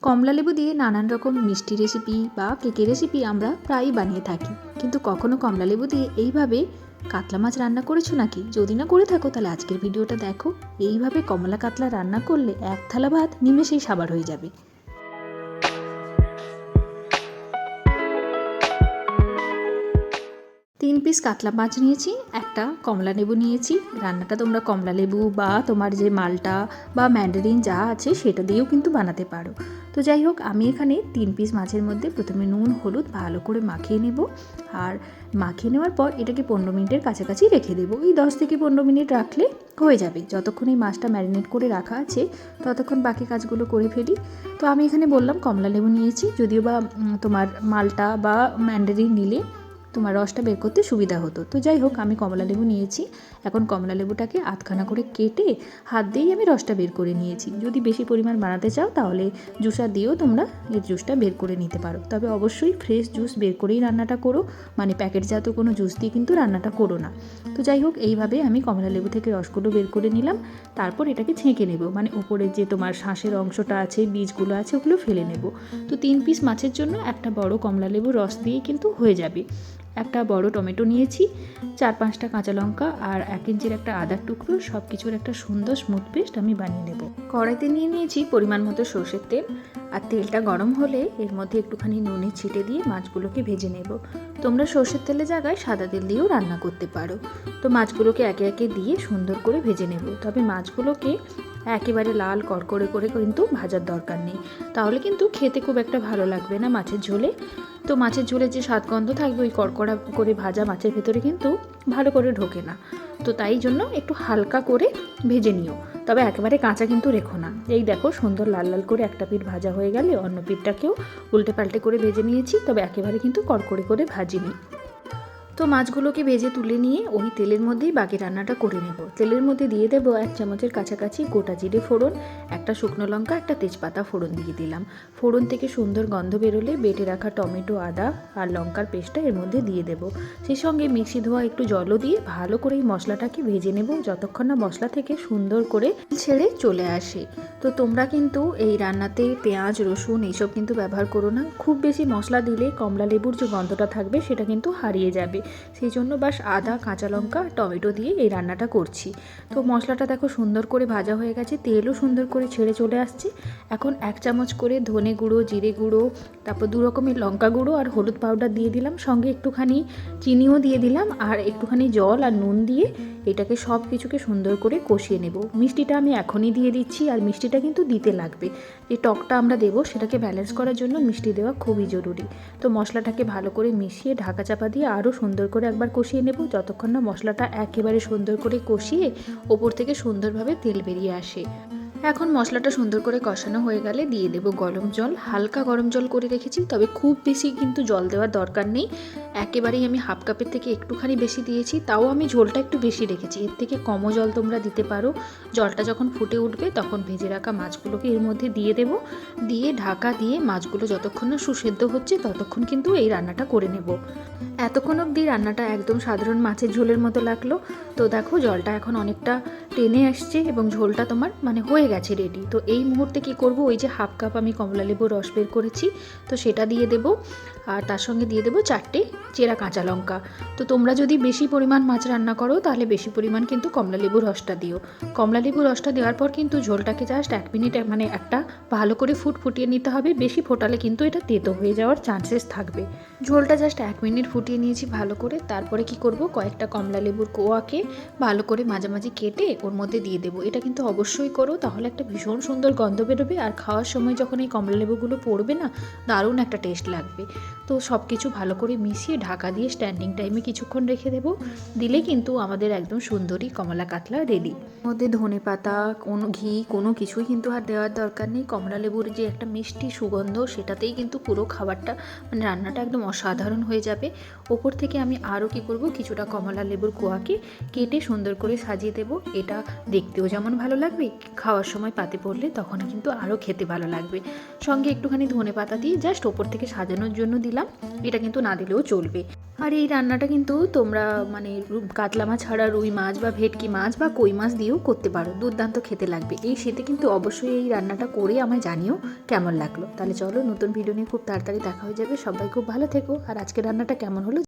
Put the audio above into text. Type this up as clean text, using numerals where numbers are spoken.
কমলা লেবু দিয়ে নানান রকম মিষ্টি রেসিপি বা কেকের রেসিপি আমরা প্রায়ই বানিয়ে থাকি, কিন্তু কখনো কমলা লেবু দিয়ে এইভাবে কাতলা মাছ রান্না করেছো নাকি? যদি না করে থাকো তাহলে আজকের ভিডিওটা দেখো। এইভাবে কমলা কাতলা রান্না করলে এক থালা ভাত নিমেষেই সাবার হয়ে যাবে। 3 পিস কাতলা মাছ নিয়েছি, একটা কমলা লেবু নিয়েছি। রান্নাটা তোমরা কমলা লেবু বা তোমার যে মালটা বা ম্যান্ডারিন যা আছে সেটা দিয়েও কিন্তু বানাতে পারো। তো যাই হোক, আমি এখানে 3 পিস মাছের মধ্যে প্রথমে নুন হলুদ ভালো করে মাখিয়ে নেব। আর মাখিয়ে নেওয়ার পর এটাকে 15 মিনিটের কাছাকাছি রেখে দেবো। এই 10 থেকে 15 মিনিট রাখলে হয়ে যাবে। যতক্ষণ এই মাছটা ম্যারিনেট করে রাখা আছে ততক্ষণ বাকি কাজগুলো করে ফেলি। তো আমি এখানে বললাম কমলা লেবু নিয়েছি, যদিও বা তোমার মালটা বা ম্যান্ডারিন নিলে তোমার রসটা বের করতে সুবিধা হতো। তো যাই হোক, আমি কমলা লেবু নিয়েছি। এখন কমলা লেবুটাকে আধখানা করে কেটে হাত দিয়েই আমি রসটা বের করে নিয়েছি। যদি বেশি পরিমাণ বানাতে চাও তাহলে জুসার দিয়েও তোমরা এর জুসটা বের করে নিতে পারো, তবে অবশ্যই ফ্রেশ জুস বের করেই রান্নাটা করো, মানে প্যাকেটজাত কোনো জুস দিয়ে কিন্তু রান্নাটা করো না। তো যাই হোক, এইভাবে আমি কমলা লেবু থেকে রসগুলো বের করে নিলাম। তারপর এটাকে ছেঁকে নেব, মানে উপরে যে তোমার শাঁসের অংশটা আছে, বীজগুলো আছে, ওগুলো ফেলে নেব। তো 3 পিস মাছের জন্য একটা বড় কমলা লেবুর রস দিয়েই কিন্তু হয়ে যাবে। একটা বড় টমেটো নিয়েছি, 4-5টা কাঁচা লঙ্কা আর 1 ইঞ্চির একটা আদার টুকরো, সব কিছুর একটা সুন্দর স্মুথ পেস্ট আমি বানিয়ে নেব। কড়াইতে নিয়ে নিয়েছি পরিমাণ মতো সর্ষের তেল, আর তেলটা গরম হলে এর মধ্যে একটুখানি নুনের ছিটে দিয়ে মাছগুলোকে ভেজে নেব। তোমরা সর্ষের তেলের জায়গায় সাদা তেল দিয়েও রান্না করতে পারো। তো মাছগুলোকে একে একে দিয়ে সুন্দর করে ভেজে নেব, তবে মাছগুলোকে একেবারে লাল কড়কড়ে করে কিন্তু ভাজার দরকার নেই, তাহলে কিন্তু খেতে খুব একটা ভালো লাগবে না মাছের ঝোলে। তো মাছের ঝোলে যে স্বাদ গন্ধ থাকবে ওই কড়কড়া করে ভাজা মাছের ভেতরে কিন্তু ভালো করে ঢোকে না। তো তাই জন্য একটু হালকা করে ভেজে নিও, তবে একেবারে কাঁচা কিন্তু রেখো না। এই দেখো, সুন্দর লাল লাল করে একটা পিঠ ভাজা হয়ে গেলে অন্য পিঠটাকেও উল্টে পাল্টে করে ভেজে নিয়েছি, তবে একেবারে কিন্তু কড়কড়ে করে ভাজিনি। তো মাছগুলোকে ভেজে তুলে নিয়ে ওই তেলের মধ্যেই বাকি রান্নাটা করে নেব। তেলের মধ্যে দিয়ে দেবো 1 চামচের কাছাকাছি গোটা জিরে ফোড়ন, একটা শুকনো লঙ্কা, একটা তেজপাতা ফোড়ন দিয়ে দিলাম। ফোড়ন থেকে সুন্দর গন্ধ বেরোলে বেটে রাখা টমেটো, আদা আর লঙ্কার পেস্টটা এর মধ্যে দিয়ে দেবো। সেই সঙ্গে মিক্সি ধোয়া একটু জলও দিয়ে ভালো করে এই মশলাটাকে ভেজে নেব, যতক্ষণ না মশলা থেকে সুন্দর করে ছেড়ে চলে আসে। তো তোমরা কিন্তু এই রান্নাতে পেঁয়াজ রসুন এইসব কিন্তু ব্যবহার করো না। খুব বেশি মশলা দিলে কমলা লেবুর যে গন্ধটা থাকবে সেটা কিন্তু হারিয়ে যাবে। সেই জন্য বাস আদা, কাঁচা লঙ্কা, টমেটো দিয়ে এই রান্নাটা করছি। তো মশলাটা দেখো সুন্দর করে ভাজা হয়ে গেছে, তেলও সুন্দর করে ছেড়ে চলে আসছে। এখন 1 চামচ করে ধনে গুঁড়ো, জিরে গুঁড়ো, তারপর 2 রকমের লঙ্কা গুঁড়ো আর হলুদ পাউডার দিয়ে দিলাম, সঙ্গে একটুখানি চিনিও দিয়ে দিলাম, আর একটুখানি জল আর নুন দিয়ে এটাকে সব কিছুকে সুন্দর করে কষিয়ে নেব। মিষ্টিটা আমি এখনই দিয়ে দিচ্ছি, আর মিষ্টিটা কিন্তু দিতে লাগবে। যে টকটা আমরা দেবো সেটাকে ব্যালেন্স করার জন্য মিষ্টি দেওয়া খুবই জরুরি। তো মশলাটাকে ভালো করে মিশিয়ে ঢাকা চাপা দিয়ে আরও সুন্দর করে একবার কষিয়ে নেব, যতক্ষণ না মশলাটা একেবারে সুন্দর করে কষিয়ে ওপর থেকে সুন্দরভাবে তেল বেরিয়ে আসে। এখন মশলাটা সুন্দর করে কষানো হয়ে গেলে দিয়ে দেব গরম জল। হালকা গরম জল করে রেখেছি, তবে খুব বেশি কিন্তু জল দেওয়ার দরকার নেই। একেবারেই আমি হাফ কাপের থেকে একটুখানি বেশি দিয়েছি, তাও আমি ঝোলটা একটু বেশি রেখেছি। এর থেকে কমও জল তোমরা দিতে পারো। জলটা যখন ফুটে উঠবে তখন ভেজে রাখা মাছগুলোকে এর মধ্যে দিয়ে দেব, দিয়ে ঢাকা দিয়ে মাছগুলো যতক্ষণ না সুসেদ্ধ হচ্ছে ততক্ষণ কিন্তু এই রান্নাটা করে নেব। এতক্ষণ অবধি রান্নাটা একদম সাধারণ মাছের ঝোলের মতো লাগলো। তো দেখো, জলটা এখন অনেকটা টেনে আসছে এবং ঝোলটা তোমার মানে হয়ে গেছে রেডি। তো এই মুহূর্তে কি করব, ওই যে হাফ কাপ আমি কমলা লেবুর রস বের করেছি তো সেটা দিয়ে দেব, আর তার সঙ্গে দিয়ে দেবো 4টে চেরা কাঁচা লঙ্কা। তো তোমরা যদি বেশি পরিমাণ মাছ রান্না করো তাহলে বেশি পরিমাণ কিন্তু কমলা লেবুর রসটা দিও। কমলা লেবুর রসটা দেওয়ার পর কিন্তু ঝোলটাকে জাস্ট 1 মিনিট মানে একটা ভালো করে ফুটিয়ে নিতে হবে। বেশি ফোটালে কিন্তু এটা তেতো হয়ে যাওয়ার চান্সেস থাকবে। ঝোলটা জাস্ট 1 মিনিট ফুটিয়ে নিয়েছি ভালো করে। তারপরে কি করব, কয়েকটা কমলা লেবুর কোয়াকে ভালো করে মাঝামাঝি কেটে ওর মধ্যে দিয়ে দেবো। এটা কিন্তু অবশ্যই করো, তাহলে একটা ভীষণ সুন্দর গন্ধ বেরোবে, আর খাওয়ার সময় যখন এই কমলা লেবুগুলো পড়বে না, দারুণ একটা টেস্ট লাগবে। তো সব কিছু ভালো করে মিশিয়ে ঢাকা দিয়ে স্ট্যান্ডিং টাইমে কিছুক্ষণ রেখে দেবো। দিলে কিন্তু আমাদের একদম সুন্দরী কমলা কাতলা রেডি। মধ্যে ধনে পাতা, কোনো ঘি, কোনো কিছুই কিন্তু আর দেওয়ার দরকার নেই। কমলা লেবুর যে একটা মিষ্টি সুগন্ধ, সেটাতেই কিন্তু পুরো খাবারটা মানে রান্নাটা একদম অসাধারণ হয়ে যাবে। ওপর থেকে আমি আরও কি করব, কিছুটা কমলা লেবুর কোয়াকে কেটে সুন্দর করে সাজিয়ে দেবো। এটা দেখতেও যেমন ভালো লাগবে, খাওয়ার সময় পাতে পড়লে তখন কিন্তু আরও খেতে ভালো লাগবে। সঙ্গে একটুখানি ধনে পাতা দিয়ে জাস্ট ওপর থেকে সাজানোর জন্য দিলাম, এটা কিন্তু না দিলেও চলবে। আর আর এই রান্নাটা কিন্তু তোমরা মানে কাতলা মাছ ছাড়া রুই মাছ বা ভেটকি মাছ বা কই মাছ দিয়েও করতে পারো, দুর্দান্ত খেতে লাগবে। এই শীতে কিন্তু অবশ্যই এই রান্নাটা করে আমায় জানিও কেমন লাগলো। তাহলে চলো, নতুন ভিডিও নিয়ে খুব তাড়াতাড়ি দেখা হয়ে যাবে। সবাই খুব ভালো থেকো। আর আজকে রান্নাটা কেমন হলো